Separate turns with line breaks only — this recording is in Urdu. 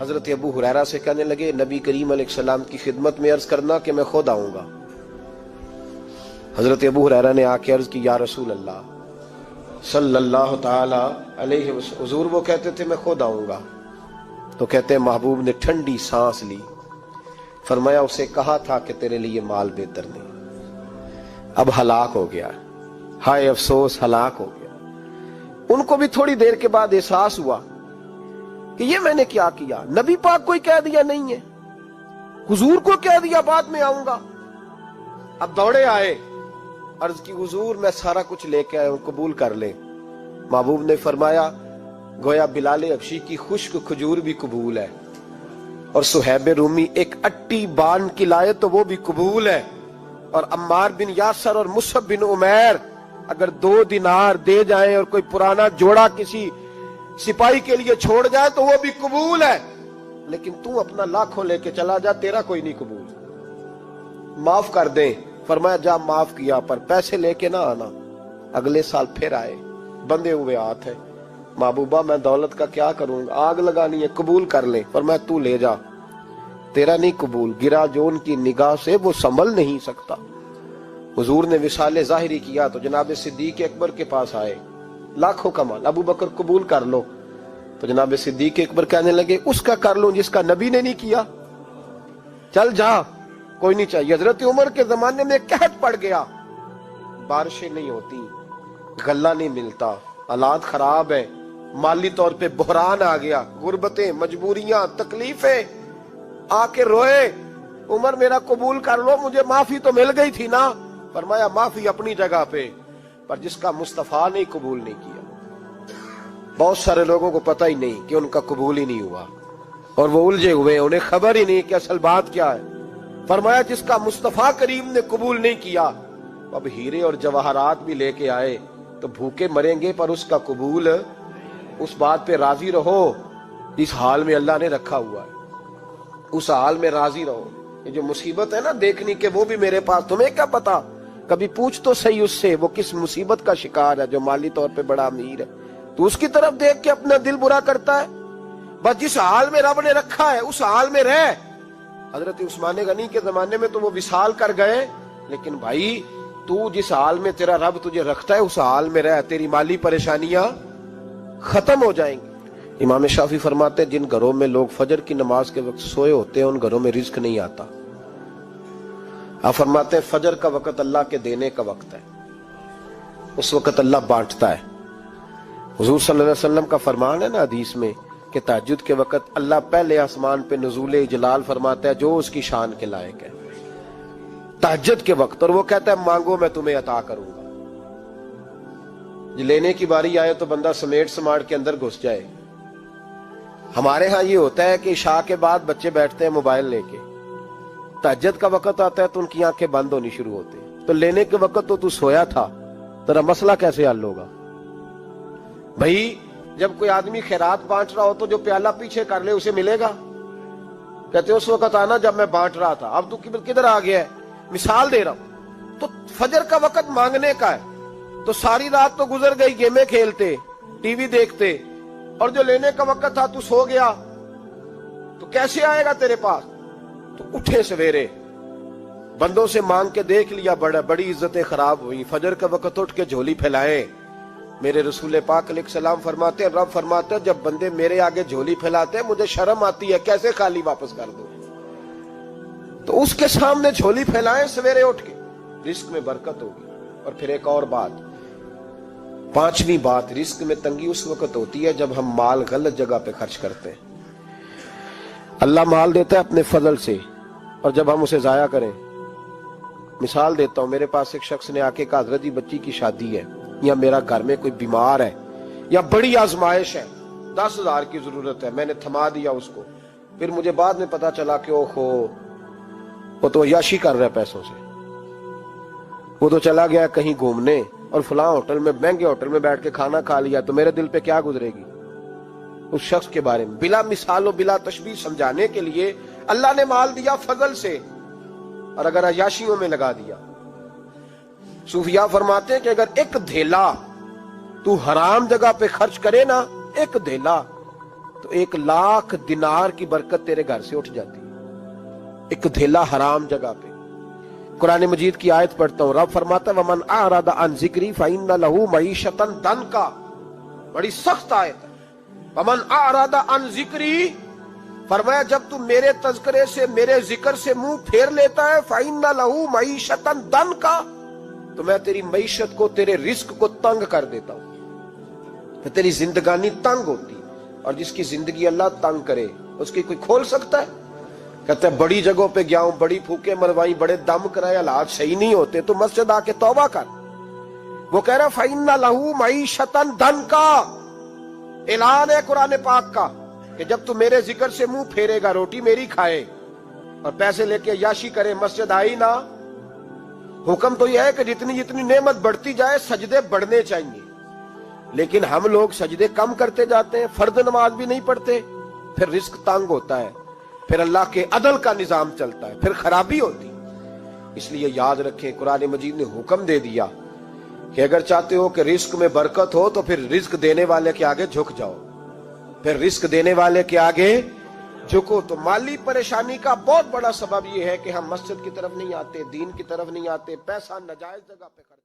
حضرت ابو ہریرہ سے کہنے لگے نبی کریم علیہ السلام کی خدمت میں عرض کرنا کہ میں خود آؤں گا۔ حضرت ابو ہریرہ نے آ کے عرض کی یا رسول اللہ صلی اللہ تعالی علیہ وسلم، حضور وہ کہتے تھے میں خود آؤں گا۔ تو کہتے ہیں محبوب نے ٹھنڈی سانس لی، فرمایا اسے کہا تھا کہ تیرے لیے مال بہتر نہیں، اب ہلاک ہو گیا، ہائے افسوس ہلاک ہو گیا۔ ان کو بھی تھوڑی دیر کے بعد احساس ہوا کہ یہ میں نے کیا کیا، نبی پاک کو ہی کہہ دیا نہیں ہے، حضور کو کہہ دیا بعد میں آؤں گا۔ اب دوڑے آئے، عرض کی حضور میں سارا کچھ لے کے آیا ہوں، قبول کر لیں۔ محبوب نے فرمایا گویا بلال حبشی کی خشک کھجور بھی قبول ہے، اور صہیب رومی ایک اٹی بان کی لائے تو وہ بھی قبول ہے، اور عمار بن یاسر اور مصعب بن عمیر اگر 2 دینار دے جائیں اور کوئی پرانا جوڑا کسی سپاہی کے لیے چھوڑ جائے تو وہ بھی قبول ہے، لیکن تو اپنا لاکھوں لے کے چلا جا، تیرا کوئی نہیں قبول، معاف کر دیں۔ فرمایا جا معاف کیا، پر پیسے لے کے نہ آنا۔ اگلے سال پھر آئے، بندے ہوئے ہاتھ ہے، محبوبہ میں دولت کا کیا کروں گا، آگ لگانی ہے، قبول کر لیں۔ فرمایا تو لے جا، تیرا نہیں قبول، گرا جو ان کی نگاہ سے وہ سنبھل نہیں سکتا۔ حضور نے وصال ظاہری کیا تو جناب صدیق اکبر کے پاس آئے، لاکھوں کا مال، ابو بکر قبول کر لو۔ تو جناب صدیق اکبر کہنے لگے اس کا کر لوں جس کا نبی نے نہیں کیا، چل جا، کوئی نہیں چاہیے۔ حضرت عمر کے زمانے میں قحط پڑ گیا، بارشیں نہیں ہوتی، غلہ نہیں ملتا، حالات خراب ہیں، مالی طور پہ بحران آ گیا، غربتیں، مجبوریاں، تکلیفیں، آ کے روئے، عمر میرا قبول کر لو، مجھے معافی تو مل گئی تھی نا۔ فرمایا معافی اپنی جگہ پہ، پر جس کا مصطفیٰ نے قبول نہیں کیا۔ بہت سارے لوگوں کو پتہ ہی نہیں کہ ان کا قبول ہی نہیں ہوا، اور وہ الجھے ہوئے، انہیں خبر ہی نہیں کہ اصل بات کیا ہے۔ فرمایا جس کا مصطفیٰ کریم نے قبول نہیں کیا، اب ہیرے اور جواہرات بھی لے کے آئے تو بھوکے مریں گے، پر اس کا قبول، اس بات پہ راضی رہو اس حال میں اللہ نے رکھا ہوا ہے، اس حال میں راضی رہو۔ یہ جو مصیبت ہے نا دیکھنی کہ وہ بھی میرے پاس، تمہیں کیا پتا، کبھی پوچھ تو صحیح اس سے وہ کس مصیبت کا شکار ہے، جو مالی طور پہ بڑا امیر ہے، تو اس کی طرف دیکھ کے اپنا دل برا کرتا ہے؟ بس جس حال میں رب نے رکھا ہے اس حال میں رہ۔ حضرت عثمان غنی کے زمانے میں تو وہ وصال کر گئے، لیکن بھائی تو جس حال میں تیرا رب تجھے رکھتا ہے اس حال میں رہ، تیری مالی پریشانیاں ختم ہو جائیں گی۔ امام شافعی فرماتے ہیں جن گھروں میں لوگ فجر کی نماز کے وقت سوئے ہوتے ہیں ان گھروں میں رزق نہیں آتا۔ آپ فرماتے ہیں فجر کا وقت اللہ کے دینے کا وقت ہے، اس وقت اللہ بانٹتا ہے۔ حضور صلی اللہ علیہ وسلم کا فرمان ہے نا حدیث میں کہ تہجد کے وقت اللہ پہلے آسمان پہ نزول جلال فرماتا ہے جو اس کی شان کے لائق ہے تہجد کے وقت، اور وہ کہتا ہے مانگو میں تمہیں عطا کروں گا۔ لینے کی باری آئے تو بندہ سمیٹ سماٹ کے اندر گھس جائے۔ ہمارے ہاں یہ ہوتا ہے کہ عشاء کے بعد بچے بیٹھتے ہیں موبائل لے کے، تہجد کا وقت آتا ہے تو ان کی آنکھیں بند ہونی شروع ہوتی ہیں، تو لینے کے وقت تو سویا تھا، تیرا مسئلہ کیسے حل ہوگا؟ بھائی جب کوئی آدمی خیرات بانٹ رہا ہو تو جو پیالہ پیچھے کر لے اسے ملے گا؟ کہتے اس وقت آنا جب میں بانٹ رہا تھا، اب تو کدھر آ گیا ہے؟ مثال دے رہا ہوں۔ تو فجر کا وقت مانگنے کا ہے، تو ساری رات تو گزر گئی گیمیں کھیلتے، ٹی وی دیکھتے، اور جو لینے کا وقت تھا تو سو گیا، تو کیسے آئے گا تیرے پاس؟ تو اٹھے سویرے، بندوں سے مانگ کے دیکھ لیا، بڑی عزتیں خراب ہوئی، فجر کا وقت اٹھ کے جھولی پھیلائے۔ میرے رسول پاک علیہ السلام فرماتے ہیں، رب فرماتے ہیں جب بندے میرے آگے جھولی پھیلاتے ہیں مجھے شرم آتی ہے، کیسے خالی واپس کر دوں؟ تو اس کے سامنے جھولی پھیلائیں سویرے اٹھ کے، رزق میں برکت ہوگی۔ اور پھر ایک اور بات، 5ویں بات، رزق میں تنگی اس وقت ہوتی ہے جب ہم مال غلط جگہ پہ خرچ کرتے ہیں۔ اللہ مال دیتا ہے اپنے فضل سے، اور جب ہم اسے ضائع کریں، مثال دیتا ہوں، میرے پاس ایک شخص نے آ کے کہا حضرت جی بچی کی شادی ہے، یا میرا گھر میں کوئی بیمار ہے، یا بڑی آزمائش ہے، 10,000 کی ضرورت ہے، میں نے تھما دیا اس کو، پھر مجھے بعد میں پتا چلا کہ اوہو وہ تو عیاشی کر رہا ہے پیسوں سے، وہ تو چلا گیا کہیں گھومنے اور فلاں ہوٹل میں، مہنگے ہوٹل میں بیٹھ کے کھانا کھا لیا، تو میرے دل پہ کیا گزرے گی اس شخص کے بارے میں؟ بلا مثال و بلا تشبیہ سمجھانے کے لیے اللہ نے مال دیا فضل سے، اور اگر عیاشیوں میں لگا دیا۔ صوفیاء فرماتے ہیں کہ اگر ایک دھیلا تو حرام جگہ پہ خرچ کرے نا، ایک دھیلا، تو تو 1,00,000 دینار کی برکت تیرے گھر سے اٹھ جاتی ہے، ایک دھیلا حرام جگہ پہ۔ قرآن مجید کی آیت پڑھتا ہوں، رب فرماتا ہے وَمَنْ أَعْرَضَ عَنْ ذِكْرِي فَإِنَّ لَهُ مَعِيشَةً ضَنْكًا، بڑی سخت آیت ہے۔ وَمَنْ أَعْرَضَ عَنْ ذِكْرِي، فرمایا جب تو میرے تذکرے سے، میرے ذکر سے منہ پھیر لیتا ہے، فَإِنَّ لَهُ مَعِيشَةً ضَنْكًا، تو میں تیری معیشت کو، تیرے رزق کو تنگ کر دیتا ہوں، تو تیری زندگانی تنگ ہوتی ہے۔ اور جس کی زندگی اللہ تنگ کرے اس کی کوئی کھول سکتا ہے؟ کہتے ہیں بڑی جگہوں پہ گیا ہوں، بڑی پھوکے مروائی، بڑے دم کرائے، حالات صحیح نہیں ہوتے، تو مسجد آ کے توبہ کر۔ وہ کہہ رہا فَإِنَّ لَهُ مَعِيشَةً ضَنْكًا، اعلان ہے قرآن پاک کا کہ جب تو میرے ذکر سے منہ پھیرے گا، روٹی میری کھائے اور پیسے لے کے عیاشی کرے، مسجد آئی نہ۔ حکم تو یہ ہے کہ جتنی جتنی نعمت بڑھتی جائے سجدے بڑھنے چاہیے، لیکن ہم لوگ سجدے کم کرتے جاتے ہیں، فرض نماز بھی نہیں پڑھتے، پھر رزق تنگ ہوتا ہے، پھر اللہ کے عدل کا نظام چلتا ہے، پھر خرابی ہوتی۔ اس لیے یاد رکھیں قرآن مجید نے حکم دے دیا کہ اگر چاہتے ہو کہ رزق میں برکت ہو تو پھر رزق دینے والے کے آگے جھک جاؤ، پھر رزق دینے والے کے آگے جھکو۔ تو مالی پریشانی کا بہت بڑا سبب یہ ہے کہ ہم مسجد کی طرف نہیں آتے، دین کی طرف نہیں آتے، پیسہ ناجائز جگہ پہ خرچ